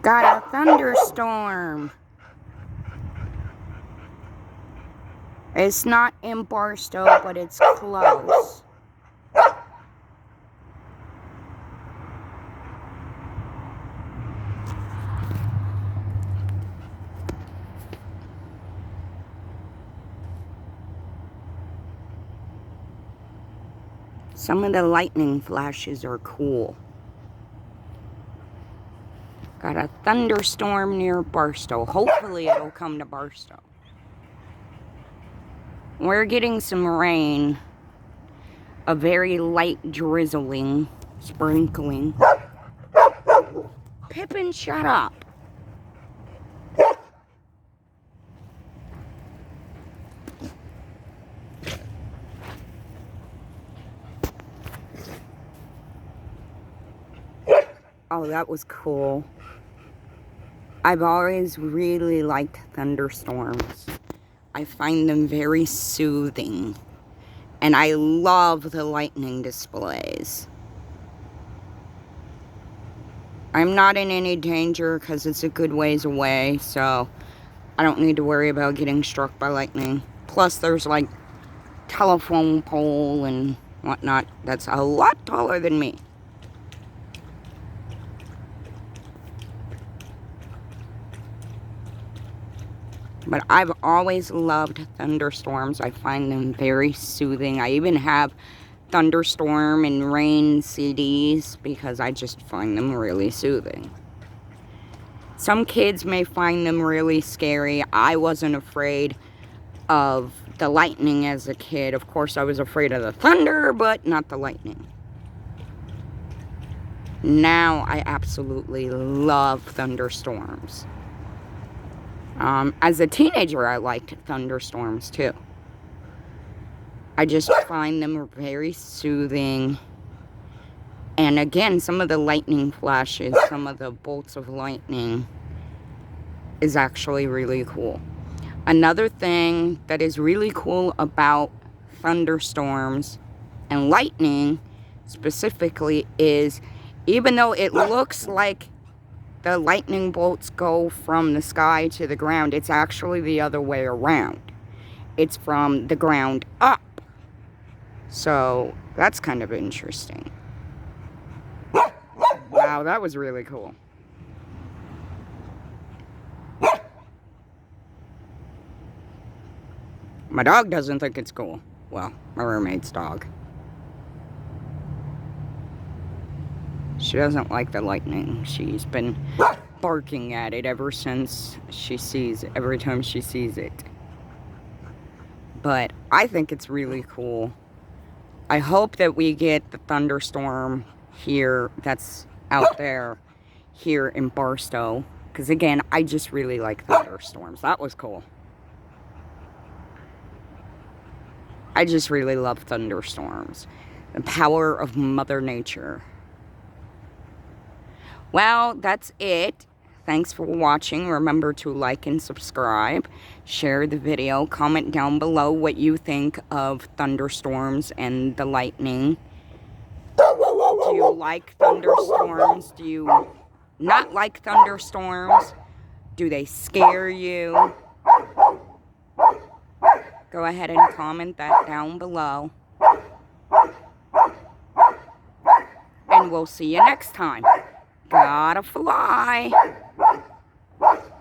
Got a thunderstorm. It's not in Barstow, but it's close. Some of the lightning flashes are cool. Got a thunderstorm near Barstow. Hopefully it'll come to Barstow. We're getting some rain. A very light drizzling, sprinkling. Pippin, shut up. Oh, that was cool. I've always really liked thunderstorms. I find them very soothing. And I love the lightning displays. I'm not in any danger because it's a good ways away, so I don't need to worry about getting struck by lightning. Plus, there's like telephone pole and whatnot that's a lot taller than me. But I've always loved thunderstorms. I find them very soothing. I even have thunderstorm and rain CDs because I just find them really soothing. Some kids may find them really scary. I wasn't afraid of the lightning as a kid. Of course, I was afraid of the thunder, but not the lightning. Now, I absolutely love thunderstorms. As a teenager, I liked thunderstorms too. I just find them very soothing. And again, some of the lightning flashes, some of the bolts of lightning is actually really cool. Another thing that is really cool about thunderstorms and lightning specifically is, even though it looks like the lightning bolts go from the sky to the ground, it's actually the other way around. It's from the ground up. So that's kind of interesting. Wow, that was really cool. My dog doesn't think it's cool. Well, my roommate's dog. She doesn't like the lightning. She's been barking at it ever since every time she sees it. But I think it's really cool. I hope that we get the thunderstorm here that's out there here in Barstow. Because again, I just really like thunderstorms. That was cool. I just really love thunderstorms. The power of Mother Nature. Well, that's it. Thanks for watching. Remember to like and subscribe. Share the video. Comment down below what you think of thunderstorms and the lightning. Do you like thunderstorms? Do you not like thunderstorms? Do they scare you? Go ahead and comment that down below. And we'll see you next time. Gotta fly.